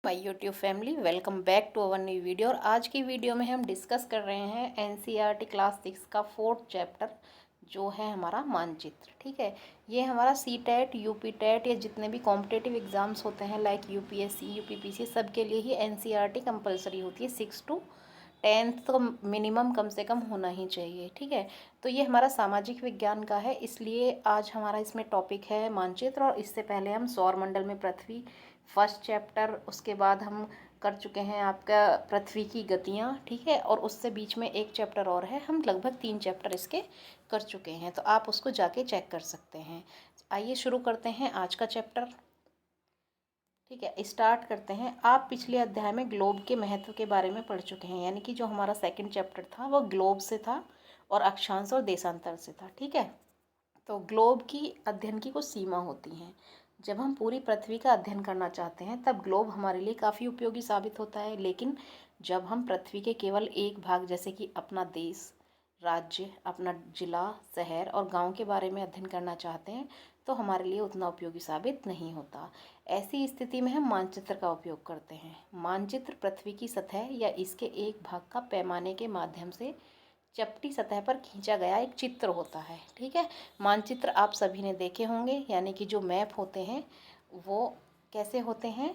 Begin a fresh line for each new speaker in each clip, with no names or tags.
My YouTube family, welcome back to our new video. और आज की वीडियो में हम डिस्कस कर रहे हैं एनसीईआरटी क्लास 6 का 4th चैप्टर जो है हमारा मानचित्र। ठीक है, ये हमारा सी टेट, यूपी टेट या जितने भी कॉम्पिटेटिव एग्जाम्स होते हैं लाइक यूपीएससी, यूपीपीसी, सब के लिए ही एनसीईआरटी कंपलसरी होती है। 6 to 10th तो मिनिमम कम से कम होना ही चाहिए। ठीक है, तो ये हमारा सामाजिक विज्ञान का है, इसलिए आज हमारा इसमें टॉपिक है मानचित्र। और इससे पहले हम सौरमंडल में पृथ्वी फर्स्ट चैप्टर, उसके बाद हम कर चुके हैं आपका पृथ्वी की गतियाँ। ठीक है, और उससे बीच में एक चैप्टर और है, हम लगभग 3 चैप्टर इसके कर चुके हैं, तो आप उसको जाके चेक कर सकते हैं। आइए शुरू करते हैं आज का चैप्टर। ठीक है, स्टार्ट करते हैं। आप पिछले अध्याय में ग्लोब के महत्व के बारे में पढ़ चुके हैं, यानी कि जो हमारा सेकंड चैप्टर था वो ग्लोब से था और अक्षांश और देशांतर से था। ठीक है, तो ग्लोब की अध्ययन की कुछ सीमा होती हैं। जब हम पूरी पृथ्वी का अध्ययन करना चाहते हैं तब ग्लोब हमारे लिए काफ़ी उपयोगी साबित होता है, लेकिन जब हम पृथ्वी के केवल एक भाग जैसे कि अपना देश, राज्य, अपना जिला, शहर और गांव के बारे में अध्ययन करना चाहते हैं तो हमारे लिए उतना उपयोगी साबित नहीं होता। ऐसी स्थिति में हम मानचित्र का उपयोग करते हैं। मानचित्र पृथ्वी की सतह या इसके एक भाग का पैमाने के माध्यम से चपटी सतह पर खींचा गया एक चित्र होता है। ठीक है, मानचित्र आप सभी ने देखे होंगे, यानी कि जो मैप होते हैं वो कैसे होते हैं,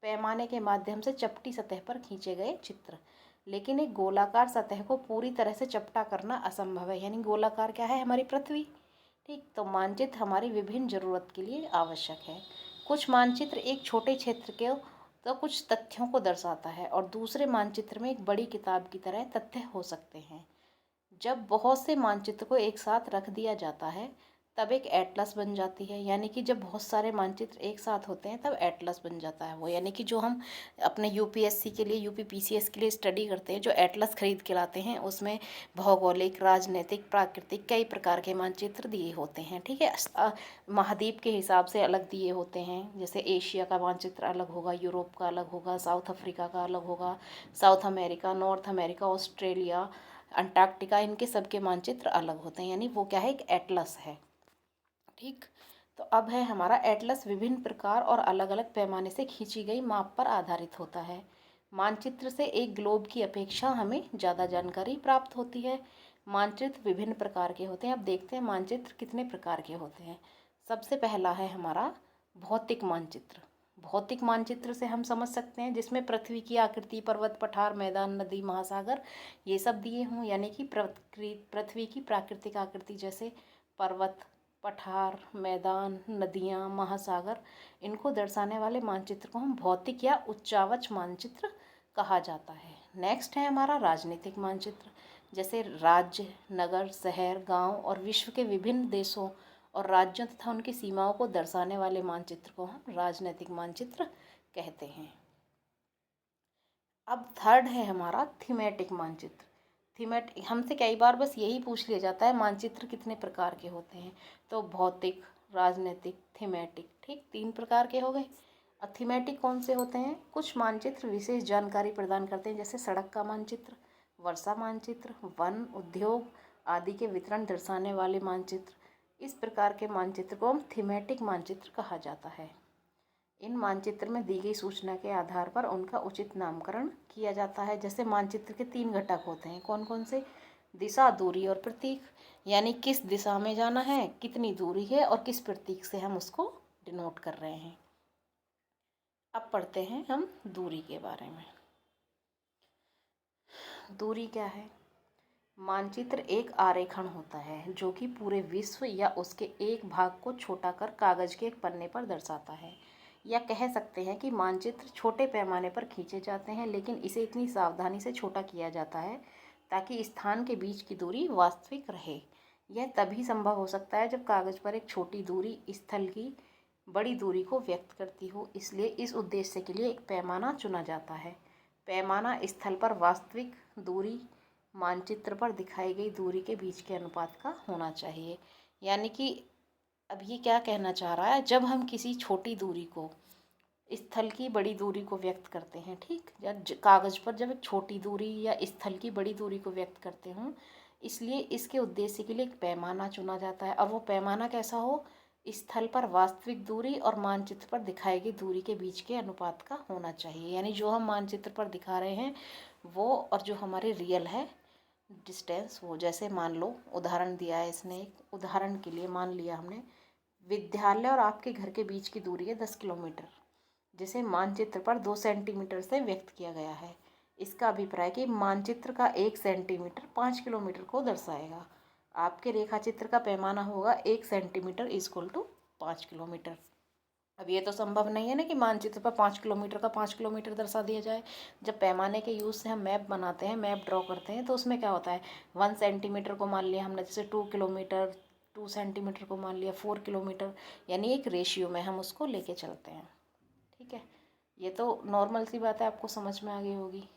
पैमाने के माध्यम से चपटी सतह पर खींचे गए चित्र। लेकिन एक गोलाकार सतह को पूरी तरह से चपटा करना असंभव है, यानी गोलाकार क्या है, हमारी पृथ्वी। ठीक, तो मानचित्र हमारी विभिन्न ज़रूरत के लिए आवश्यक है। कुछ मानचित्र एक छोटे क्षेत्र के तो कुछ तथ्यों को दर्शाता है और दूसरे मानचित्र में एक बड़ी किताब की तरह तथ्य हो सकते हैं। जब बहुत से मानचित्र को एक साथ रख दिया जाता है तब एक एटलस बन जाती है, यानी कि जब बहुत सारे मानचित्र एक साथ होते हैं तब एटलस बन जाता है वो, यानी कि जो हम अपने यूपीएससी के लिए, यूपीपीसीएस के लिए स्टडी करते हैं, जो एटलस खरीद के लाते हैं उसमें भौगोलिक, राजनीतिक, प्राकृतिक कई प्रकार के मानचित्र दिए होते हैं। ठीक है, महाद्वीप के हिसाब से अलग दिए होते हैं, जैसे एशिया का मानचित्र अलग होगा, यूरोप का अलग होगा, साउथ अफ्रीका का अलग होगा, south America, north America, Australia, Antarctica, इनके सबके मानचित्र अलग होते हैं, यानी वो क्या है, एक एटलस है। ठीक, तो अब है हमारा एटलस विभिन्न प्रकार और अलग अलग पैमाने से खींची गई माप पर आधारित होता है। मानचित्र से एक ग्लोब की अपेक्षा हमें ज़्यादा जानकारी प्राप्त होती है। मानचित्र विभिन्न प्रकार के होते हैं। अब देखते हैं मानचित्र कितने प्रकार के होते हैं। सबसे पहला है हमारा भौतिक मानचित्र। भौतिक मानचित्र से हम समझ सकते हैं जिसमें पृथ्वी की आकृति, पर्वत, पठार, मैदान, नदी, महासागर ये सब दिए हों, यानी कि पृथ्वी की प्राकृतिक आकृति जैसे पर्वत, पठार, मैदान, नदियाँ, महासागर, इनको दर्शाने वाले मानचित्र को हम भौतिक या उच्चावच मानचित्र कहा जाता है। नेक्स्ट है हमारा राजनीतिक मानचित्र, जैसे राज्य, नगर, शहर, गांव और विश्व के विभिन्न देशों और राज्यों तथा उनकी सीमाओं को दर्शाने वाले मानचित्र को हम राजनीतिक मानचित्र कहते हैं। अब थर्ड है हमारा थीमेटिक मानचित्र। थीमेटिक हमसे कई बार बस यही पूछ लिया जाता है मानचित्र कितने प्रकार के होते हैं, तो भौतिक, राजनीतिक, थीमेटिक, ठीक 3 प्रकार के हो गए। अब थीमेटिक कौन से होते हैं, कुछ मानचित्र विशेष जानकारी प्रदान करते हैं, जैसे सड़क का मानचित्र, वर्षा मानचित्र, वन, उद्योग आदि के वितरण दर्शाने वाले मानचित्र। इस प्रकार के मानचित्र को हम थीमेटिक मानचित्र कहा जाता है। इन मानचित्र में दी गई सूचना के आधार पर उनका उचित नामकरण किया जाता है। जैसे मानचित्र के 3 घटक होते हैं, कौन कौन से, दिशा, दूरी और प्रतीक, यानी किस दिशा में जाना है, कितनी दूरी है और किस प्रतीक से हम उसको डिनोट कर रहे हैं। अब पढ़ते हैं हम दूरी के बारे में। दूरी क्या है, मानचित्र एक आरेखण होता है जो कि पूरे विश्व या उसके एक भाग को छोटा कर कागज के एक पन्ने पर दर्शाता है। या कह सकते हैं कि मानचित्र छोटे पैमाने पर खींचे जाते हैं, लेकिन इसे इतनी सावधानी से छोटा किया जाता है ताकि स्थान के बीच की दूरी वास्तविक रहे। यह तभी संभव हो सकता है जब कागज पर एक छोटी दूरी स्थल की बड़ी दूरी को व्यक्त करती हो, इसलिए इस उद्देश्य के लिए एक पैमाना चुना जाता है। पैमाना स्थल पर वास्तविक दूरी मानचित्र पर दिखाई गई दूरी के बीच के अनुपात का होना चाहिए। यानी कि अब ये क्या कहना चाह रहा है, जब हम किसी छोटी दूरी को स्थल की बड़ी दूरी को व्यक्त करते हैं, ठीक, या कागज़ पर जब एक छोटी दूरी या स्थल की बड़ी दूरी को व्यक्त करते हों, इसलिए इसके उद्देश्य के लिए एक पैमाना चुना जाता है। और वो पैमाना कैसा हो, स्थल पर वास्तविक दूरी और मानचित्र पर दिखाई गई दूरी के बीच के अनुपात का होना चाहिए। यानी जो हम मानचित्र पर दिखा रहे हैं वो और जो हमारे रियल है डिस्टेंस, वो जैसे मान लो उदाहरण दिया है इसने, एक उदाहरण के लिए मान लिया हमने विद्यालय और आपके घर के बीच की दूरी है 10 किलोमीटर, जिसे मानचित्र पर 2 सेंटीमीटर से व्यक्त किया गया है। इसका अभिप्राय कि मानचित्र का 1 सेंटीमीटर 5 किलोमीटर को दर्शाएगा। आपके रेखाचित्र का पैमाना होगा 1 सेंटीमीटर इक्वल टू 5 किलोमीटर। अब ये तो संभव नहीं है ना कि मानचित्र पर 5 किलोमीटर का 5 किलोमीटर दर्शा दिया जाए। जब पैमाने के यूज़ से हम मैप बनाते हैं, मैप ड्रॉ करते हैं, तो उसमें क्या होता है 1 सेंटीमीटर को मान लिया हमने, जैसे 2 किलोमीटर, 2 सेंटीमीटर को मान लिया 4 किलोमीटर, यानी एक रेशियो में हम उसको लेके चलते हैं। ठीक है, ये तो नॉर्मल सी बात है, आपको समझ में आ गई होगी।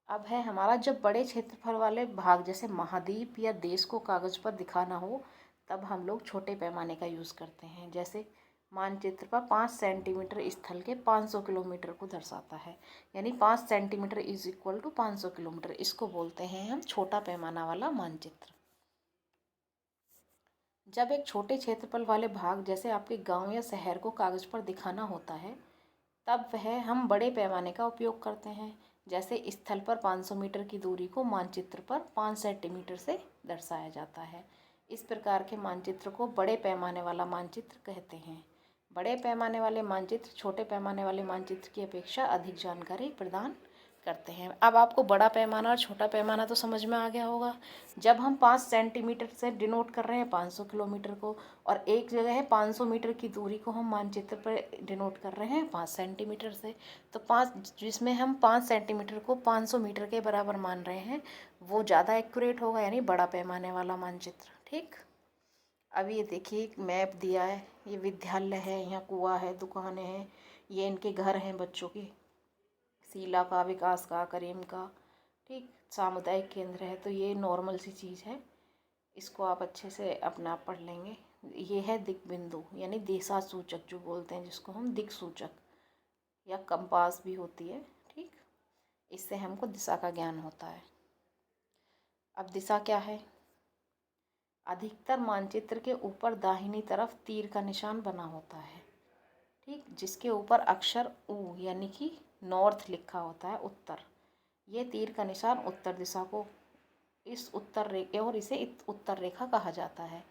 अब है हमारा जब बड़े क्षेत्रफल वाले भाग जैसे महाद्वीप या देश को कागज़ पर दिखाना हो, तब हम लोग छोटे पैमाने का यूज़ करते हैं। जैसे मानचित्र पर 5 सेंटीमीटर स्थल के 500 किलोमीटर को दर्शाता है, यानी 5 centimetre is equal to 500 kilometre. इसको बोलते हैं हम छोटा पैमाना वाला मानचित्र। जब एक छोटे क्षेत्रफल वाले भाग जैसे आपके गांव या शहर को कागज़ पर दिखाना होता है, तब वह हम बड़े पैमाने का उपयोग करते हैं। जैसे स्थल पर 500 मीटर की दूरी को मानचित्र पर 5 सेंटीमीटर से दर्शाया जाता है। इस प्रकार के मानचित्र को बड़े पैमाने वाला मानचित्र कहते हैं। बड़े पैमाने वाले मानचित्र छोटे पैमाने वाले मानचित्र की अपेक्षा अधिक जानकारी प्रदान करते हैं। अब आपको बड़ा पैमाना और छोटा पैमाना तो समझ में आ गया होगा। जब हम 5 सेंटीमीटर से डिनोट कर रहे हैं 500 किलोमीटर को, और एक जगह है 500 मीटर की दूरी को हम मानचित्र पर डिनोट कर रहे हैं 5 सेंटीमीटर से, तो 5 जिसमें हम 5 सेंटीमीटर को 500 मीटर के बराबर मान रहे हैं वो ज़्यादा एक्यूरेट होगा, यानी बड़ा पैमाने वाला मानचित्र। ठीक, अब ये देखिए एक मैप दिया है, ये विद्यालय है, यहाँ कुआं है, दुकानें हैं, ये इनके घर हैं बच्चों के, शीला का, विकास का, करीम का। ठीक, सामुदायिक केंद्र है, तो ये नॉर्मल सी चीज़ है, इसको आप अच्छे से अपना आप पढ़ लेंगे। ये है दिक् बिंदु, यानी दिशा सूचक जो बोलते हैं, जिसको हम दिक् सूचक या कंपास भी होती है। ठीक, इससे हमको दिशा का ज्ञान होता है। अब दिशा क्या है? अधिकतर मानचित्र के ऊपर दाहिनी तरफ तीर का निशान बना होता है। ठीक, जिसके ऊपर अक्षर ऊ यानी कि नॉर्थ लिखा होता है, उत्तर। ये तीर का निशान उत्तर दिशा को इस उत्तर रेखा और इसे उत्तर रेखा कहा जाता है।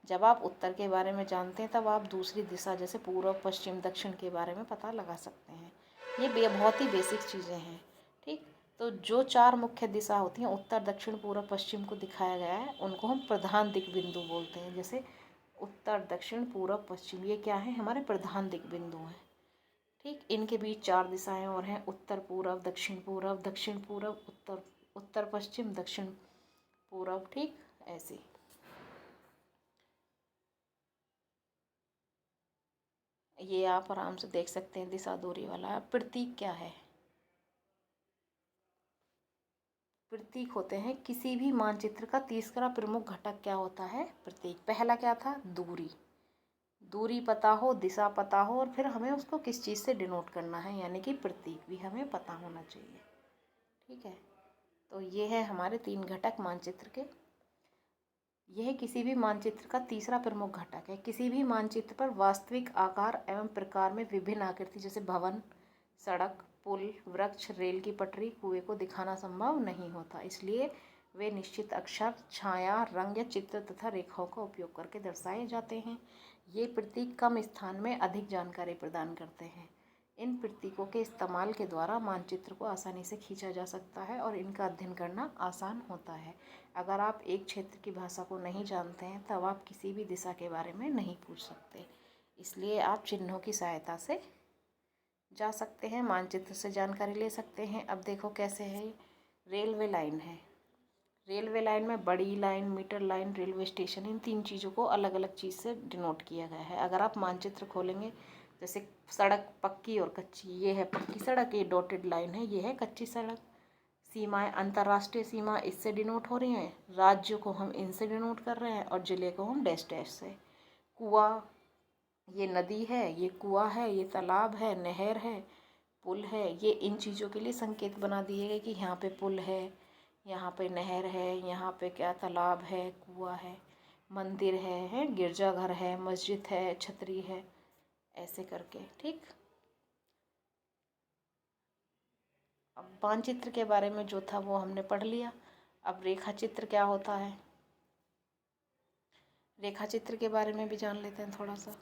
जब आप उत्तर के बारे में जानते हैं तब आप दूसरी दिशा जैसे पूर्व, पश्चिम, दक्षिण के बारे में पता लगा सकते हैं। ये बहुत ही बेसिक चीज़ें हैं। ठीक, तो जो 4 मुख्य दिशा होती हैं उत्तर, दक्षिण, पूर्व, पश्चिम को दिखाया गया है, उनको हम प्रधान दिक् बिंदु बोलते हैं। जैसे उत्तर, दक्षिण, पूर्व, पश्चिम, ये क्या है? हमारे प्रधान दिक् बिंदु हैं। ठीक, इनके बीच 4 दिशाएं और हैं, उत्तर पूर्व, दक्षिण पूर्व, दक्षिण पूर्व, उत्तर, उत्तर पश्चिम, दक्षिण पूर्व। ठीक, ऐसे ये आप आराम से देख सकते हैं दिशा दूरी वाला। प्रतीक क्या है? प्रतीक होते हैं किसी भी मानचित्र का तीसरा प्रमुख घटक। क्या होता है? प्रतीक। पहला क्या था? दूरी। दूरी पता हो, दिशा पता हो, और फिर हमें उसको किस चीज़ से डिनोट करना है, यानी कि प्रतीक भी हमें पता होना चाहिए। ठीक है, तो ये है हमारे 3 घटक मानचित्र के। यह किसी भी मानचित्र का तीसरा प्रमुख घटक है। किसी भी मानचित्र पर वास्तविक आकार एवं प्रकार में विभिन्न आकृति जैसे भवन, सड़क, पुल, वृक्ष, रेल की पटरी, कुएं को दिखाना संभव नहीं होता। इसलिए वे निश्चित अक्षर, छाया, रंग या चित्र तथा रेखाओं का उपयोग करके दर्शाए जाते हैं। ये प्रतीक कम स्थान में अधिक जानकारी प्रदान करते हैं। इन प्रतीकों के इस्तेमाल के द्वारा मानचित्र को आसानी से खींचा जा सकता है और इनका अध्ययन करना आसान होता है। अगर आप एक क्षेत्र की भाषा को नहीं जानते हैं तब आप किसी भी दिशा के बारे में नहीं पूछ सकते। इसलिए आप चिन्हों की सहायता से जा सकते हैं, मानचित्र से जानकारी ले सकते हैं। अब देखो कैसे है। रेलवे लाइन है, रेलवे लाइन में बड़ी line, metre line, railway station, इन 3 चीज़ों को अलग अलग चीज़ से डिनोट किया गया है। अगर आप मानचित्र खोलेंगे, जैसे सड़क पक्की और कच्ची, ये है पक्की सड़क, ये डॉटेड लाइन है, ये है कच्ची सड़क। सीमाएं, अंतर्राष्ट्रीय सीमा इससे डिनोट हो रही हैं, राज्य को हम इनसे डिनोट कर रहे हैं, और ज़िले को हम डैश डैश से। कुआं, ये नदी है, ये कुआं है, ये तालाब है, नहर है, पुल है, ये इन चीज़ों के लिए संकेत बना दिए गए कि यहाँ पे पुल है, यहाँ पे नहर है, यहाँ पे क्या तालाब है, कुआं है। मंदिर है, गिरजाघर है, मस्जिद है, छतरी है, ऐसे करके। ठीक, अब मानचित्र के बारे में जो था वो हमने पढ़ लिया। अब रेखा चित्र क्या होता है, रेखा चित्र के बारे में भी जान लेते हैं थोड़ा सा।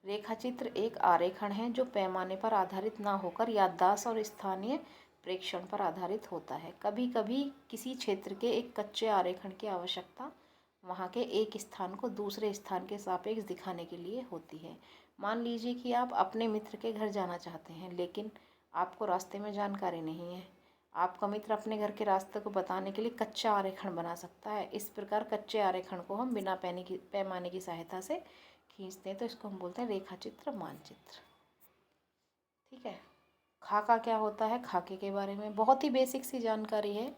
रेखा चित्र एक आरेखण है जो पैमाने पर आधारित ना होकर याददाश्त और स्थानीय प्रेक्षण पर आधारित होता है। कभी कभी किसी क्षेत्र के एक कच्चे आरेखण की आवश्यकता वहाँ के एक स्थान को दूसरे स्थान के सापेक्ष दिखाने के लिए होती है। मान लीजिए कि आप अपने मित्र के घर जाना चाहते हैं, लेकिन आपको रास्ते में जानकारी नहीं है। आपका मित्र अपने घर के रास्ते को बताने के लिए कच्चा आरेखण बना सकता है। इस प्रकार कच्चे आरेखण को हम बिना पैमाने की सहायता से खींचते हैं, तो इसको हम बोलते हैं रेखा चित्र, मानचित्र। ठीक है, खाका क्या होता है, खाके के बारे में बहुत ही बेसिक सी जानकारी है।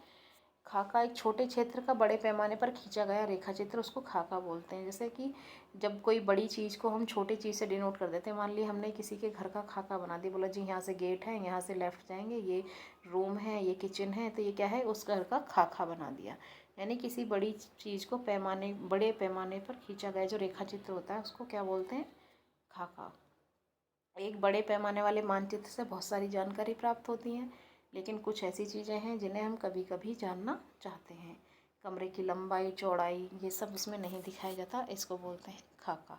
खाका एक छोटे क्षेत्र का बड़े पैमाने पर खींचा गया रेखा चित्र, उसको खाका बोलते हैं। जैसे कि जब कोई बड़ी चीज़ को हम छोटी चीज़ से डिनोट कर देते हैं, मान ली हमने किसी के घर का खाका बना दिया, बोला जी यहाँ से गेट है, यहाँ से लेफ़्ट जाएंगे, ये रूम है, ये किचन है, तो ये क्या है, उस घर का खाका बना दिया। यानी किसी बड़ी चीज़ को बड़े पैमाने पर खींचा गया जो रेखा चित्र होता है, उसको क्या बोलते हैं, खाका। एक बड़े पैमाने वाले मानचित्र से बहुत सारी जानकारी प्राप्त होती है, लेकिन कुछ ऐसी चीज़ें हैं जिन्हें हम कभी कभी जानना चाहते हैं। कमरे की लंबाई, चौड़ाई, ये सब इसमें नहीं दिखाया जाता, इसको बोलते हैं खाका।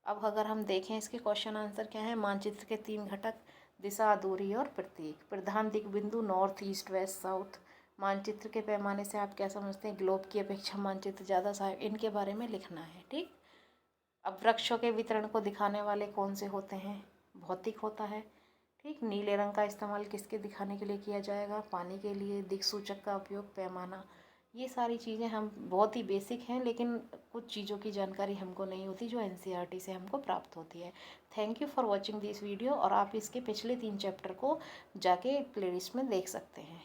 अब अगर हम देखें इसके क्वेश्चन आंसर क्या है। मानचित्र के 3 घटक, दिशा, दूरी और प्रतीक। प्रधान दिक बिंदु नॉर्थ, ईस्ट, वेस्ट, साउथ। मानचित्र के पैमाने से आप क्या समझते हैं, ग्लोब की अपेक्षा मानचित्र ज़्यादा सहायक, इनके बारे में लिखना है। ठीक, अब वृक्षों के वितरण को दिखाने वाले कौन से होते हैं, भौतिक होता है। ठीक, नीले रंग का इस्तेमाल किसके दिखाने के लिए किया जाएगा, पानी के लिए। दिक्सूचक का उपयोग, पैमाना। ये सारी चीज़ें हम बहुत ही बेसिक हैं, लेकिन कुछ चीज़ों की जानकारी हमको नहीं होती जो एनसीईआरटी से हमको प्राप्त होती है। Thank you for watching this video, और आप इसके पिछले 3 चैप्टर को जाके प्लेलिस्ट में देख सकते हैं।